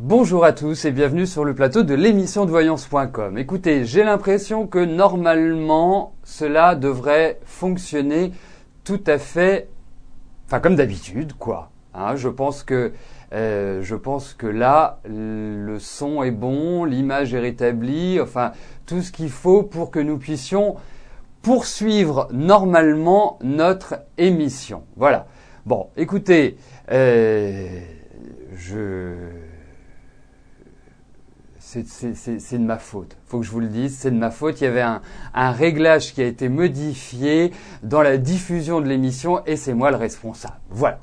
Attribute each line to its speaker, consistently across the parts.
Speaker 1: Bonjour à tous et bienvenue sur le plateau de l'émission de voyance.com. Écoutez, j'ai l'impression que normalement cela devrait fonctionner tout à fait, comme d'habitude quoi. Je pense que là le son est bon, l'image est rétablie, tout ce qu'il faut pour que nous puissions poursuivre normalement notre émission. Voilà. Bon, écoutez, c'est de ma faute. Faut que je vous le dise, c'est de ma faute. Il y avait un réglage qui a été modifié dans la diffusion de l'émission et c'est moi le responsable. Voilà.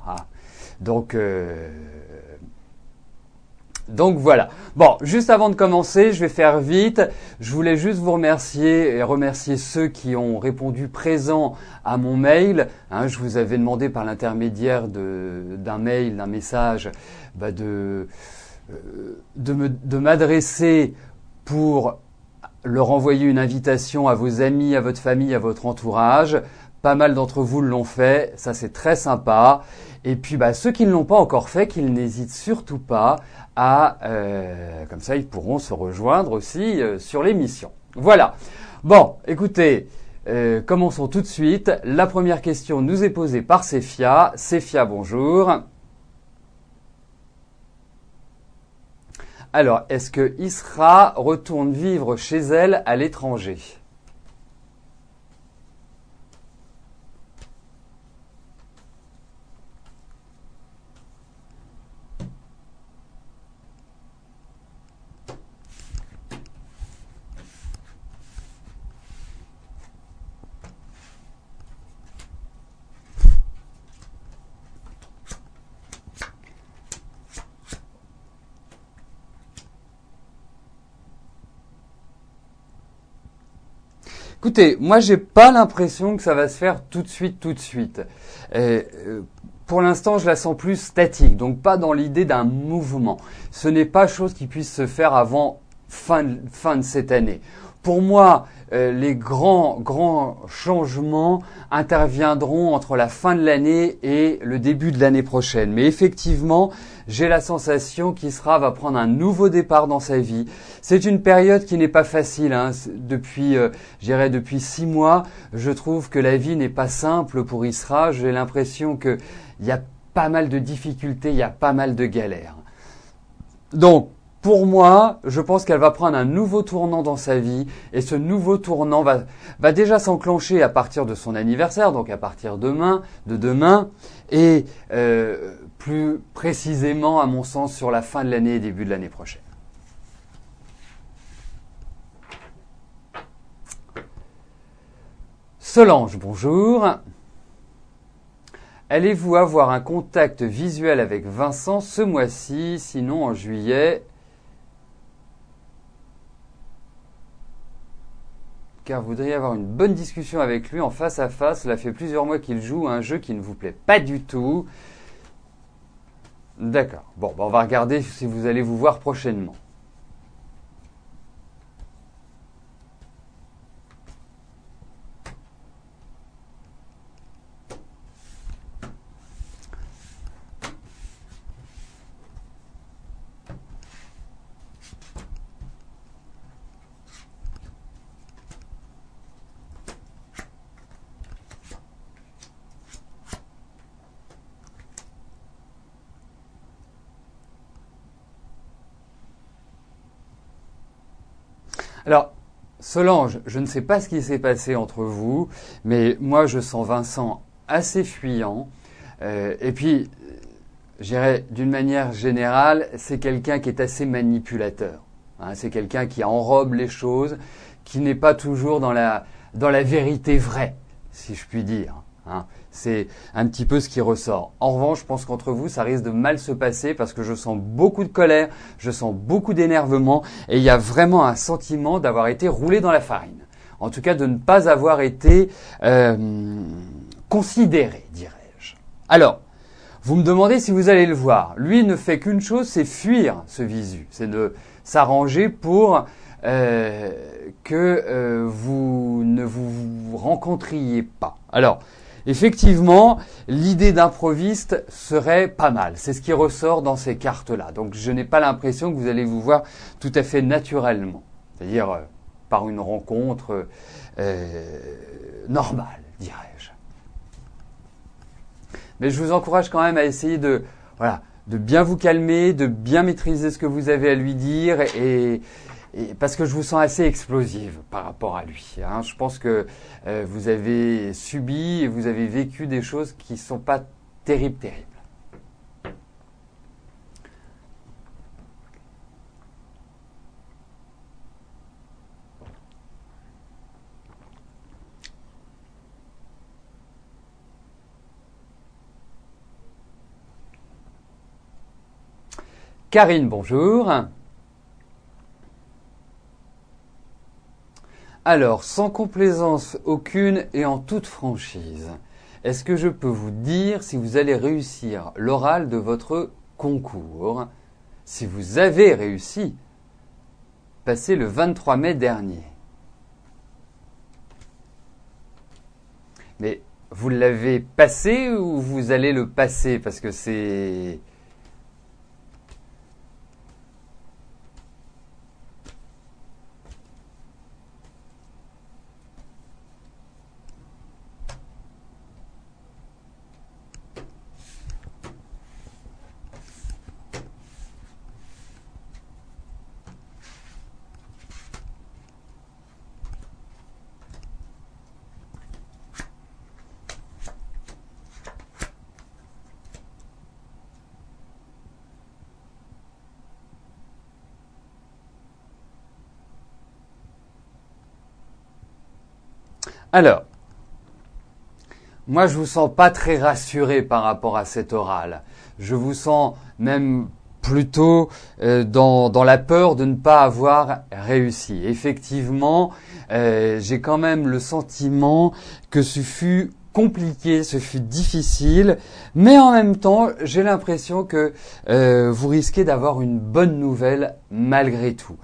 Speaker 1: Donc voilà. Bon, juste avant de commencer, je vais faire vite. Je voulais juste vous remercier et remercier ceux qui ont répondu présent à mon mail. Je vous avais demandé par l'intermédiaire d'un mail, d'un message, de m'adresser pour leur envoyer une invitation à vos amis, à votre famille, à votre entourage. Pas mal d'entre vous l'ont fait, ça c'est très sympa. Et puis ceux qui ne l'ont pas encore fait, qu'ils n'hésitent surtout pas à... comme ça ils pourront se rejoindre aussi sur l'émission. Voilà. Bon, écoutez, commençons tout de suite. La première question nous est posée par Séphia. Séphia, bonjour. Alors, est-ce que Isra retourne vivre chez elle à l'étranger ? Écoutez, moi j'ai pas l'impression que ça va se faire tout de suite. Pour l'instant, je la sens plus statique, donc pas dans l'idée d'un mouvement. Ce n'est pas chose qui puisse se faire avant fin de cette année. Pour moi, les grands changements interviendront entre la fin de l'année et le début de l'année prochaine. Mais effectivement, j'ai la sensation qu'Isra va prendre un nouveau départ dans sa vie. C'est une période qui n'est pas facile. Depuis 6 mois, je trouve que la vie n'est pas simple pour Isra. J'ai l'impression qu'il y a pas mal de difficultés, il y a pas mal de galères. Donc, pour moi, je pense qu'elle va prendre un nouveau tournant dans sa vie et ce nouveau tournant va déjà s'enclencher à partir de son anniversaire, donc à partir de demain, et plus précisément, à mon sens, sur la fin de l'année et début de l'année prochaine. Solange, bonjour. Allez-vous avoir un contact visuel avec Vincent ce mois-ci, sinon en juillet ? Car vous voudriez avoir une bonne discussion avec lui en face à face. Cela fait plusieurs mois qu'il joue à un jeu qui ne vous plaît pas du tout. D'accord. Bon, on va regarder si vous allez vous voir prochainement. Alors, Solange, je ne sais pas ce qui s'est passé entre vous, mais moi je sens Vincent assez fuyant. Et puis, je dirais d'une manière générale, c'est quelqu'un qui est assez manipulateur. C'est quelqu'un qui enrobe les choses, qui n'est pas toujours dans la vérité vraie, si je puis dire. C'est un petit peu ce qui ressort. En revanche, je pense qu'entre vous, ça risque de mal se passer parce que je sens beaucoup de colère, je sens beaucoup d'énervement et il y a vraiment un sentiment d'avoir été roulé dans la farine. En tout cas, de ne pas avoir été considéré, dirais-je. Alors, vous me demandez si vous allez le voir. Lui ne fait qu'une chose, c'est fuir ce visu. C'est de s'arranger pour que vous ne vous rencontriez pas. Alors, effectivement, l'idée d'improviste serait pas mal. C'est ce qui ressort dans ces cartes-là. Donc, je n'ai pas l'impression que vous allez vous voir tout à fait naturellement. C'est-à-dire par une rencontre normale, dirais-je. Mais je vous encourage quand même à essayer de bien vous calmer, de bien maîtriser ce que vous avez à lui dire et parce que je vous sens assez explosive par rapport à lui. Hein. Je pense que vous avez subi et vous avez vécu des choses qui ne sont pas terribles. Karine, bonjour. Alors, sans complaisance aucune et en toute franchise, est-ce que je peux vous dire si vous allez réussir l'oral de votre concours, si vous avez réussi, passé le 23 mai dernier? Mais vous l'avez passé ou vous allez le passer? Parce que c'est... Alors, moi je vous sens pas très rassuré par rapport à cet oral. Je vous sens même plutôt dans la peur de ne pas avoir réussi. Effectivement, j'ai quand même le sentiment que ce fut compliqué, ce fut difficile, mais en même temps, j'ai l'impression que vous risquez d'avoir une bonne nouvelle malgré tout.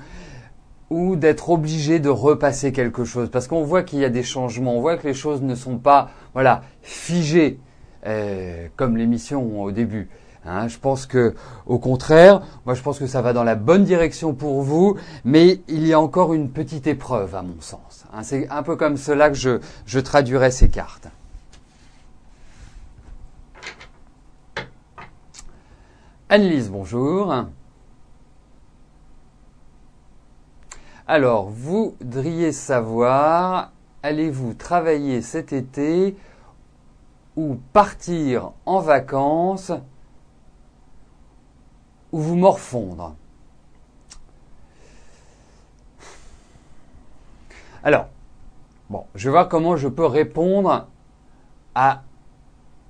Speaker 1: Ou d'être obligé de repasser quelque chose, parce qu'on voit qu'il y a des changements, on voit que les choses ne sont pas figées comme l'émission au début. Hein, je pense que, au contraire, moi je pense que ça va dans la bonne direction pour vous, mais il y a encore une petite épreuve à mon sens. Hein, c'est un peu comme cela que je traduirais ces cartes. Annelise, bonjour. Alors, vous voudriez savoir, allez-vous travailler cet été ou partir en vacances ou vous morfondre? Alors, bon, je vais voir comment je peux répondre à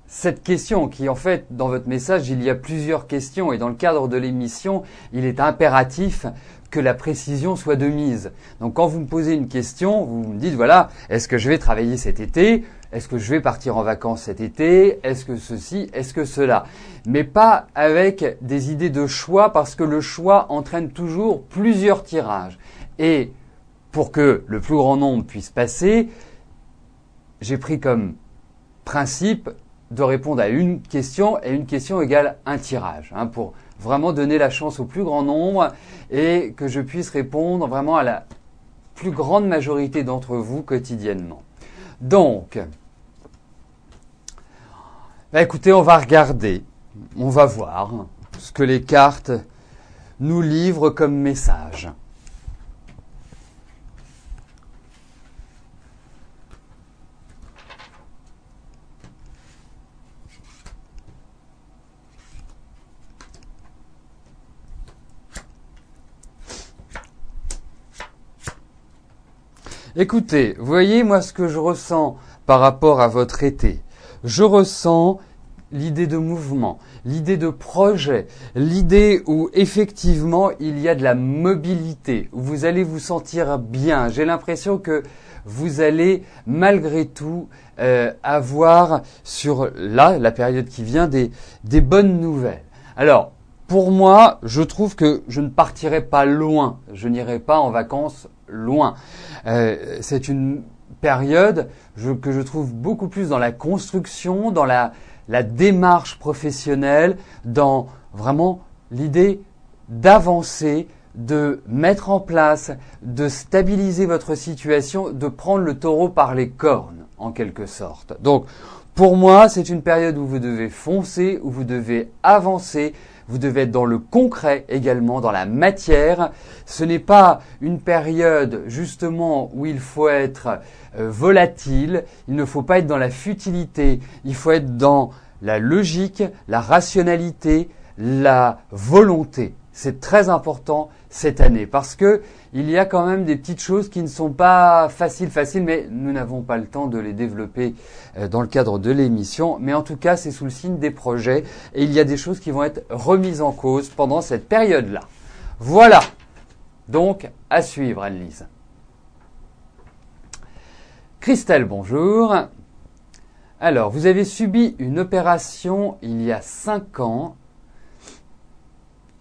Speaker 1: cette question qui, en fait, dans votre message, il y a plusieurs questions et dans le cadre de l'émission, il est impératif que la précision soit de mise. Donc quand vous me posez une question, vous me dites voilà, est-ce que je vais travailler cet été? Est-ce que je vais partir en vacances cet été? Est-ce que ceci? Est-ce que cela? Mais pas avec des idées de choix parce que le choix entraîne toujours plusieurs tirages. Et pour que le plus grand nombre puisse passer, j'ai pris comme principe de répondre à une question et une question égale un tirage, hein, pour vraiment donner la chance au plus grand nombre et que je puisse répondre vraiment à la plus grande majorité d'entre vous quotidiennement. Donc, écoutez, on va regarder, on va voir ce que les cartes nous livrent comme message. Écoutez, vous voyez moi ce que je ressens par rapport à votre été. Je ressens l'idée de mouvement, l'idée de projet, l'idée où effectivement il y a de la mobilité, où vous allez vous sentir bien. J'ai l'impression que vous allez malgré tout avoir sur la période qui vient des bonnes nouvelles. Alors, pour moi, je trouve que je ne partirai pas loin, je n'irai pas en vacances loin. C'est une période que je trouve beaucoup plus dans la construction, dans la démarche professionnelle, dans vraiment l'idée d'avancer, de mettre en place, de stabiliser votre situation, de prendre le taureau par les cornes, en quelque sorte. Donc, pour moi, c'est une période où vous devez foncer, où vous devez avancer, vous devez être dans le concret également, dans la matière. Ce n'est pas une période justement où il faut être volatile, il ne faut pas être dans la futilité, il faut être dans la logique, la rationalité, la volonté. C'est très important cette année parce que il y a quand même des petites choses qui ne sont pas faciles, mais nous n'avons pas le temps de les développer dans le cadre de l'émission. Mais en tout cas, c'est sous le signe des projets et il y a des choses qui vont être remises en cause pendant cette période-là. Voilà. Donc, à suivre, Anne-Lise. Christelle, bonjour. Alors, vous avez subi une opération il y a 5 ans.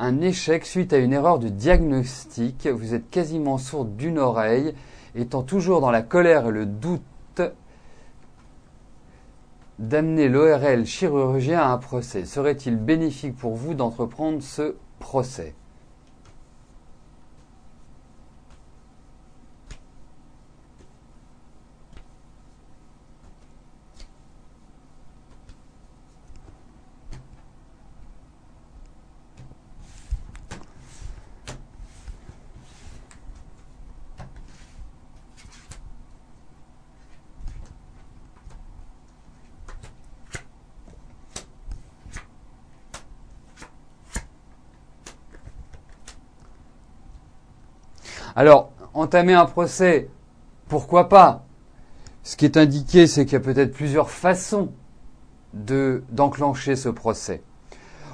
Speaker 1: Un échec suite à une erreur de diagnostic. Vous êtes quasiment sourde d'une oreille, étant toujours dans la colère et le doute d'amener l'ORL chirurgien à un procès. Serait-il bénéfique pour vous d'entreprendre ce procès ? Alors, entamer un procès, pourquoi pas ? Ce qui est indiqué, c'est qu'il y a peut-être plusieurs façons d'enclencher ce procès.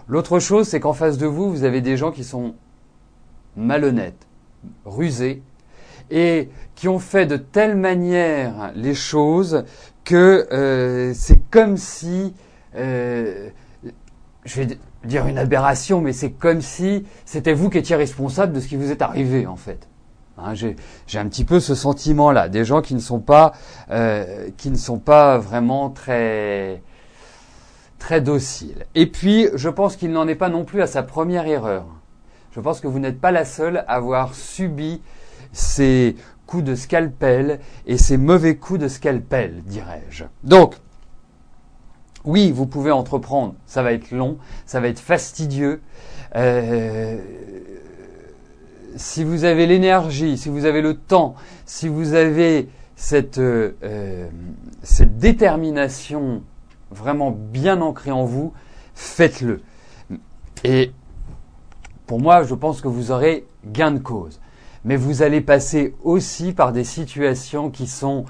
Speaker 1: L'autre chose, c'est qu'en face de vous, vous avez des gens qui sont malhonnêtes, rusés, et qui ont fait de telle manière les choses que c'est comme si, je vais dire une aberration, mais c'est comme si c'était vous qui étiez responsable de ce qui vous est arrivé, en fait. Hein, j'ai un petit peu ce sentiment-là, des gens qui ne sont pas vraiment très dociles. Et puis, je pense qu'il n'en est pas non plus à sa première erreur. Je pense que vous n'êtes pas la seule à avoir subi ces coups de scalpel et ces mauvais coups de scalpel, dirais-je. Donc, oui, vous pouvez entreprendre. Ça va être long, ça va être fastidieux. Si vous avez l'énergie, si vous avez le temps, si vous avez cette détermination vraiment bien ancrée en vous, faites-le. Et pour moi, je pense que vous aurez gain de cause. Mais vous allez passer aussi par des situations qui sont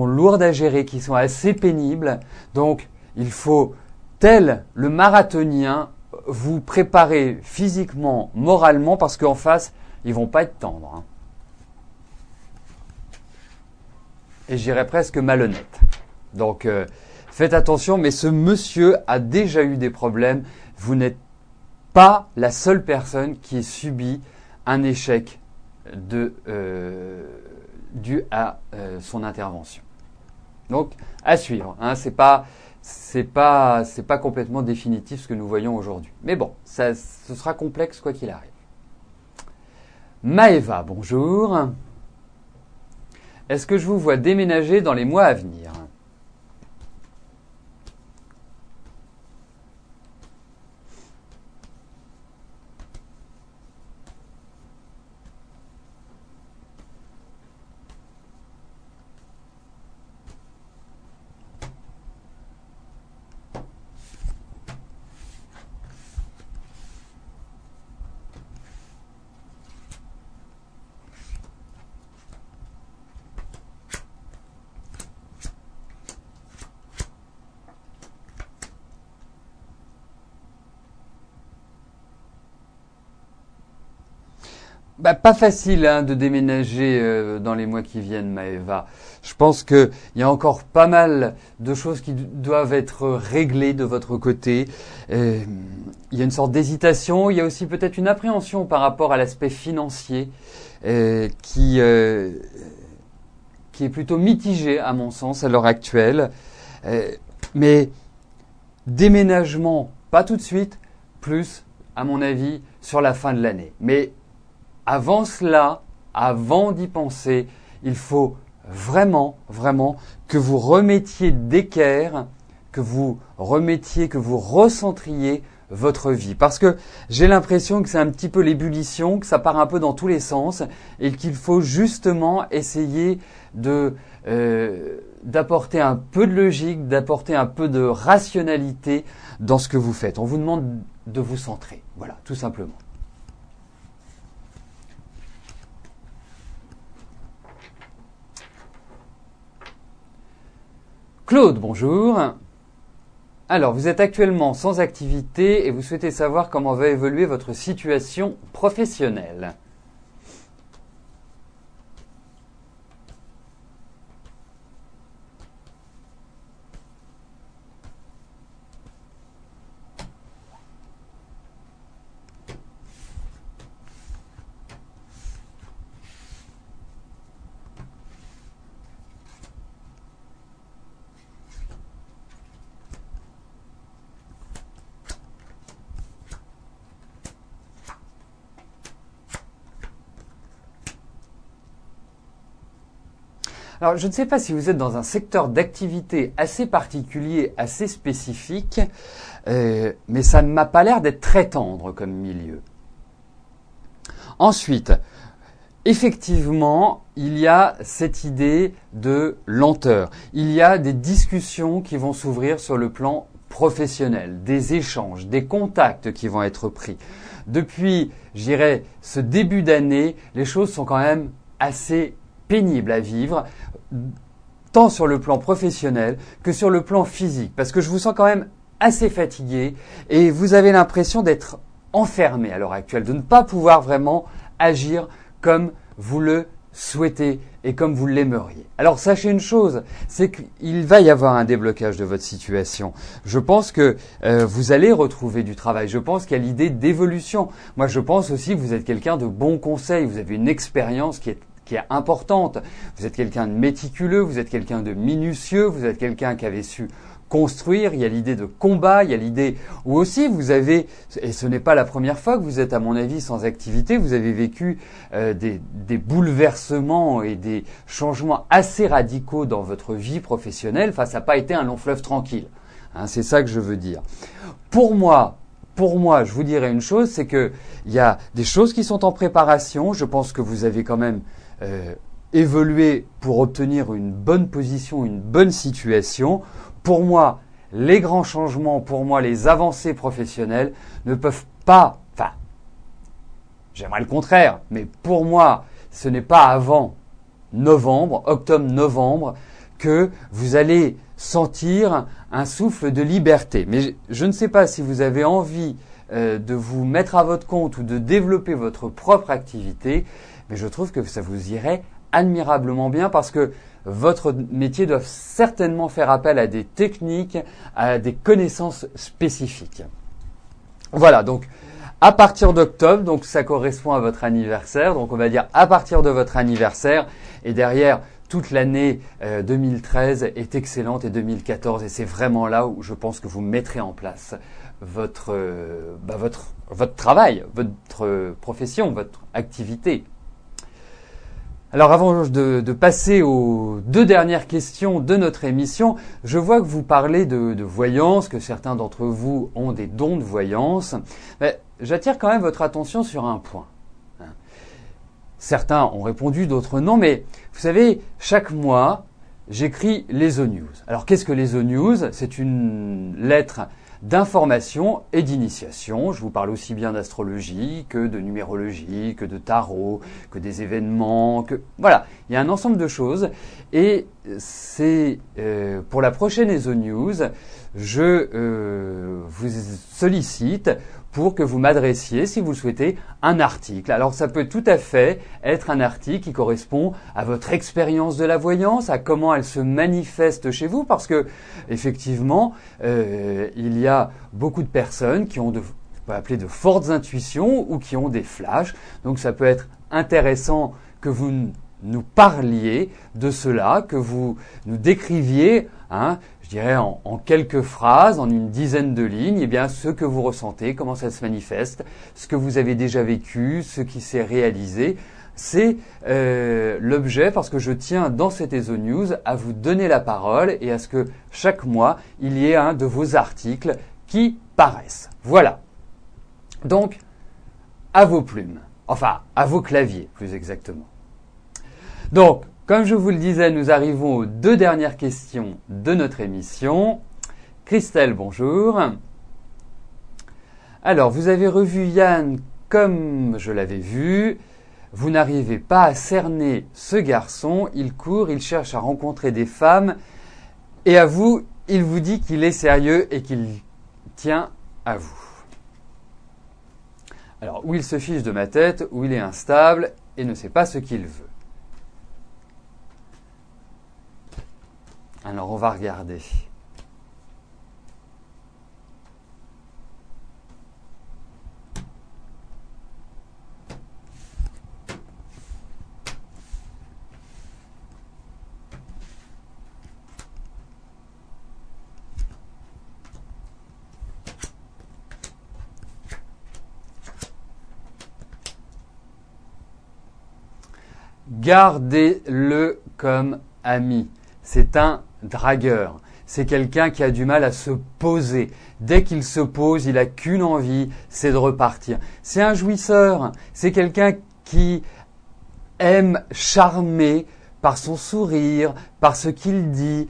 Speaker 1: lourdes à gérer, qui sont assez pénibles. Donc, il faut, tel le marathonien, vous préparer physiquement, moralement, parce qu'en face, ils vont pas être tendres. Hein. Et je dirais presque malhonnêtes. Donc, faites attention, mais ce monsieur a déjà eu des problèmes. Vous n'êtes pas la seule personne qui ait subi un échec dû à son intervention. Donc, à suivre. Hein, c'est pas complètement définitif ce que nous voyons aujourd'hui. Mais bon, ce sera complexe quoi qu'il arrive. Maëva, bonjour. Est-ce que je vous vois déménager dans les mois à venir ? Pas facile de déménager dans les mois qui viennent, Maëva. Je pense qu'il y a encore pas mal de choses qui doivent être réglées de votre côté. Il y a une sorte d'hésitation, il y a aussi peut-être une appréhension par rapport à l'aspect financier qui qui est plutôt mitigé à mon sens à l'heure actuelle. Mais déménagement, pas tout de suite, plus à mon avis sur la fin de l'année. Mais avant cela, avant d'y penser, il faut vraiment que vous remettiez d'équerre, que vous recentriez votre vie. Parce que j'ai l'impression que c'est un petit peu l'ébullition, que ça part un peu dans tous les sens et qu'il faut justement essayer d'apporter un peu de logique, d'apporter un peu de rationalité dans ce que vous faites. On vous demande de vous centrer. Voilà, tout simplement. Claude, bonjour. Alors, vous êtes actuellement sans activité et vous souhaitez savoir comment va évoluer votre situation professionnelle. Alors, je ne sais pas si vous êtes dans un secteur d'activité assez particulier, assez spécifique, mais ça ne m'a pas l'air d'être très tendre comme milieu. Ensuite, effectivement, il y a cette idée de lenteur. Il y a des discussions qui vont s'ouvrir sur le plan professionnel, des échanges, des contacts qui vont être pris. Depuis, je dirais, ce début d'année, les choses sont quand même assez pénibles à vivre, tant sur le plan professionnel que sur le plan physique, parce que je vous sens quand même assez fatigué et vous avez l'impression d'être enfermé à l'heure actuelle, de ne pas pouvoir vraiment agir comme vous le souhaitez et comme vous l'aimeriez. Alors sachez une chose, c'est qu'il va y avoir un déblocage de votre situation. Je pense que vous allez retrouver du travail. Je pense qu'il y a l'idée d'évolution. Moi, je pense aussi que vous êtes quelqu'un de bon conseil. Vous avez une expérience qui est importante. Vous êtes quelqu'un de méticuleux, vous êtes quelqu'un de minutieux, vous êtes quelqu'un qui avait su construire, il y a l'idée de combat, il y a l'idée où aussi vous avez, et ce n'est pas la première fois que vous êtes à mon avis sans activité, vous avez vécu des bouleversements et des changements assez radicaux dans votre vie professionnelle. Enfin, ça n'a pas été un long fleuve tranquille. Hein, c'est ça que je veux dire. Pour moi, je vous dirais une chose, c'est que il y a des choses qui sont en préparation. Je pense que vous avez quand même évolué pour obtenir une bonne position, une bonne situation. Pour moi, les grands changements, pour moi, les avancées professionnelles ne peuvent pas, enfin, j'aimerais le contraire, mais pour moi, ce n'est pas avant octobre-novembre, que vous allez sentir un souffle de liberté. Mais je ne sais pas si vous avez envie de vous mettre à votre compte ou de développer votre propre activité, mais je trouve que ça vous irait admirablement bien parce que votre métier doit certainement faire appel à des techniques, à des connaissances spécifiques. Voilà, donc à partir d'octobre, donc ça correspond à votre anniversaire, donc on va dire à partir de votre anniversaire, et derrière toute l'année 2013 est excellente et 2014, et c'est vraiment là où je pense que vous mettrez en place votre travail, votre profession, votre activité. Alors avant de passer aux deux dernières questions de notre émission, je vois que vous parlez de voyance, que certains d'entre vous ont des dons de voyance. Mais j'attire quand même votre attention sur un point. Certains ont répondu, d'autres non, mais vous savez, chaque mois, j'écris les O-News. Alors qu'est-ce que les O-News ? C'est une lettre d'information et d'initiation. Je vous parle aussi bien d'astrologie que de numérologie, que de tarot, que des événements, que voilà, il y a un ensemble de choses. Et c'est pour la prochaine ESO News, je vous sollicite pour que vous m'adressiez, si vous le souhaitez, un article. Alors ça peut tout à fait être un article qui correspond à votre expérience de la voyance, à comment elle se manifeste chez vous, parce que effectivement, il y a beaucoup de personnes qui ont on peut appeler de fortes intuitions ou qui ont des flashs. Donc ça peut être intéressant que vous nous parliez de cela, que vous nous décriviez, je dirais en quelques phrases, en une dizaine de lignes, eh bien ce que vous ressentez, comment ça se manifeste, ce que vous avez déjà vécu, ce qui s'est réalisé. C'est l'objet, parce que je tiens dans cette ESO News à vous donner la parole et à ce que chaque mois, il y ait un de vos articles qui paraissent. Voilà. Donc, à vos plumes. Enfin, à vos claviers, plus exactement. Donc, comme je vous le disais, nous arrivons aux 2 dernières questions de notre émission. Christelle, bonjour. Alors, vous avez revu Yann comme je l'avais vu. Vous n'arrivez pas à cerner ce garçon. Il court, il cherche à rencontrer des femmes. Et à vous, il vous dit qu'il est sérieux et qu'il tient à vous. Alors, ou il se fiche de ma tête, ou il est instable et ne sait pas ce qu'il veut. Alors, on va regarder. Gardez-le comme ami. C'est un dragueur. C'est quelqu'un qui a du mal à se poser. Dès qu'il se pose, il n'a qu'une envie, c'est de repartir. C'est un jouisseur. C'est quelqu'un qui aime charmer par son sourire, par ce qu'il dit.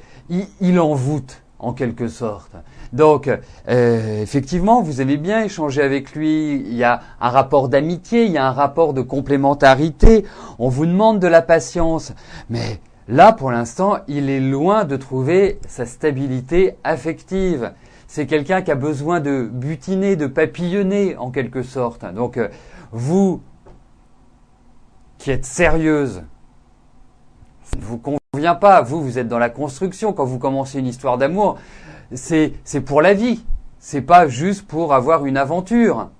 Speaker 1: Il envoûte, en quelque sorte. Donc, effectivement, vous aimez bien échanger avec lui. Il y a un rapport d'amitié, il y a un rapport de complémentarité. On vous demande de la patience. Mais là, pour l'instant, il est loin de trouver sa stabilité affective. C'est quelqu'un qui a besoin de butiner, de papillonner, en quelque sorte. Donc, vous, qui êtes sérieuse, ça ne vous convient pas. Vous êtes dans la construction. Quand vous commencez une histoire d'amour, c'est pour la vie. C'est pas juste pour avoir une aventure.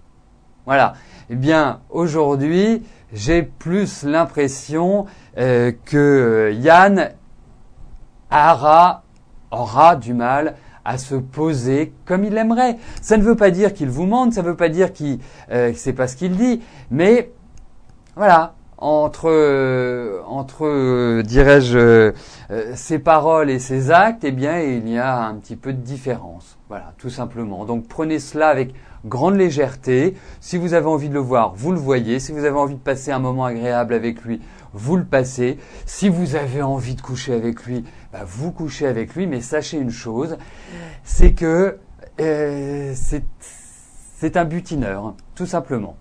Speaker 1: Voilà. Eh bien, aujourd'hui, j'ai plus l'impression que Yann aura du mal à se poser comme il aimerait. Ça ne veut pas dire qu'il vous mente, ça ne veut pas dire qu'il c'est pas ce qu'il dit, mais voilà. Entre dirais-je, ses paroles et ses actes, eh bien, il y a un petit peu de différence. Voilà, tout simplement. Donc, prenez cela avec grande légèreté. Si vous avez envie de le voir, vous le voyez. Si vous avez envie de passer un moment agréable avec lui, vous le passez. Si vous avez envie de coucher avec lui, vous couchez avec lui. Mais sachez une chose, c'est que c'est un butineur, tout simplement.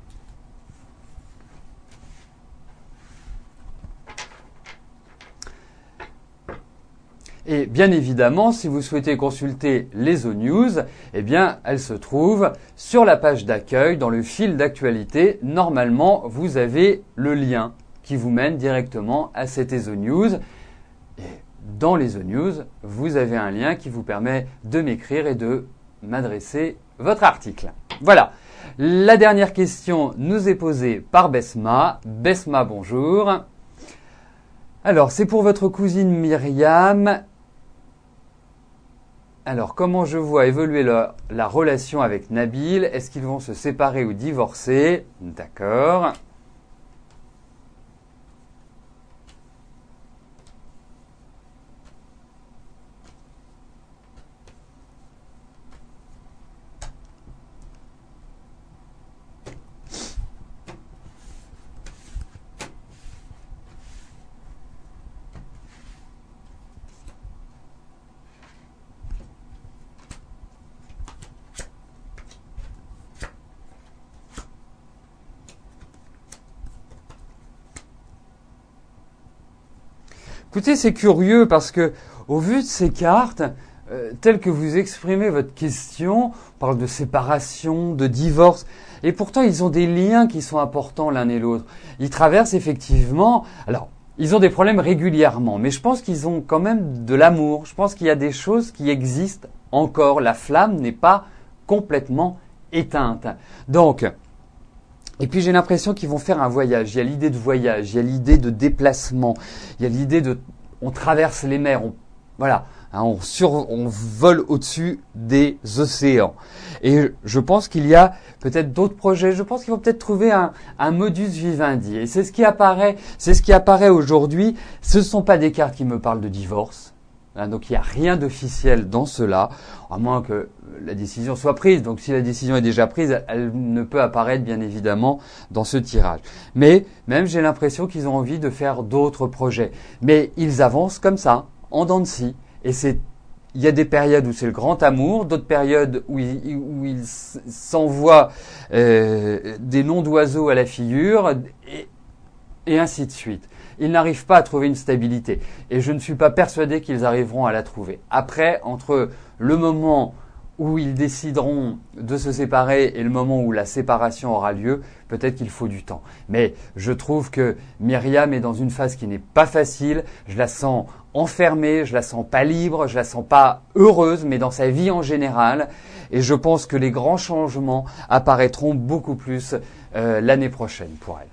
Speaker 1: Et bien évidemment, si vous souhaitez consulter les ESO News, eh bien, elles se trouvent sur la page d'accueil, dans le fil d'actualité. Normalement, vous avez le lien qui vous mène directement à cette ESO News. Et dans les ESO News, vous avez un lien qui vous permet de m'écrire et de m'adresser votre article. Voilà. La dernière question nous est posée par Besma. Besma, bonjour. Alors, c'est pour votre cousine Myriam. Alors, comment je vois évoluer la relation avec Nabil? Est-ce qu'ils vont se séparer ou divorcer? D'accord. Écoutez, c'est curieux parce que, au vu de ces cartes, telles que vous exprimez votre question, on parle de séparation, de divorce, et pourtant ils ont des liens qui sont importants l'un et l'autre. Ils traversent effectivement, alors, ils ont des problèmes régulièrement, mais je pense qu'ils ont quand même de l'amour. Je pense qu'il y a des choses qui existent encore. La flamme n'est pas complètement éteinte. Donc, Et puis j'ai l'impression qu'ils vont faire un voyage. Il y a l'idée de voyage, il y a l'idée de déplacement, il y a l'idée de... On traverse les mers, voilà, hein, on vole au-dessus des océans. Et je pense qu'il y a peut-être d'autres projets. Je pense qu'ils vont peut-être trouver un modus vivendi. Et c'est ce qui apparaît aujourd'hui. Ce ne sont pas des cartes qui me parlent de divorce. Hein, donc il n'y a rien d'officiel dans cela, à moins que la décision soit prise. Donc si la décision est déjà prise, elle ne peut apparaître bien évidemment dans ce tirage. Mais même j'ai l'impression qu'ils ont envie de faire d'autres projets. Mais ils avancent comme ça, en dents de scie. Et il y a des périodes où c'est le grand amour, d'autres périodes où ils s'envoient des noms d'oiseaux à la figure, et ainsi de suite. Ils n'arrivent pas à trouver une stabilité. Et je ne suis pas persuadé qu'ils arriveront à la trouver. Après, entre le moment où ils décideront de se séparer et le moment où la séparation aura lieu, peut-être qu'il faut du temps. Mais je trouve que Myriam est dans une phase qui n'est pas facile. Je la sens enfermée, je la sens pas libre, je la sens pas heureuse, mais dans sa vie en général. Et je pense que les grands changements apparaîtront beaucoup plus l'année prochaine pour elle.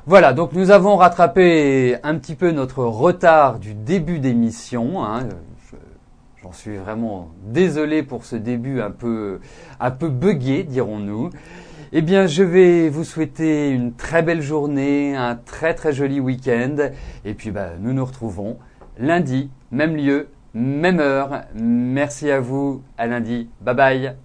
Speaker 1: Voilà, donc nous avons rattrapé un petit peu notre retard du début d'émission. Hein. J'en suis vraiment désolé pour ce début un peu buggé, dirons-nous. Eh bien, je vais vous souhaiter une très belle journée, un très très joli week-end. Et puis, nous nous retrouvons lundi, même lieu, même heure. Merci à vous, à lundi. Bye bye.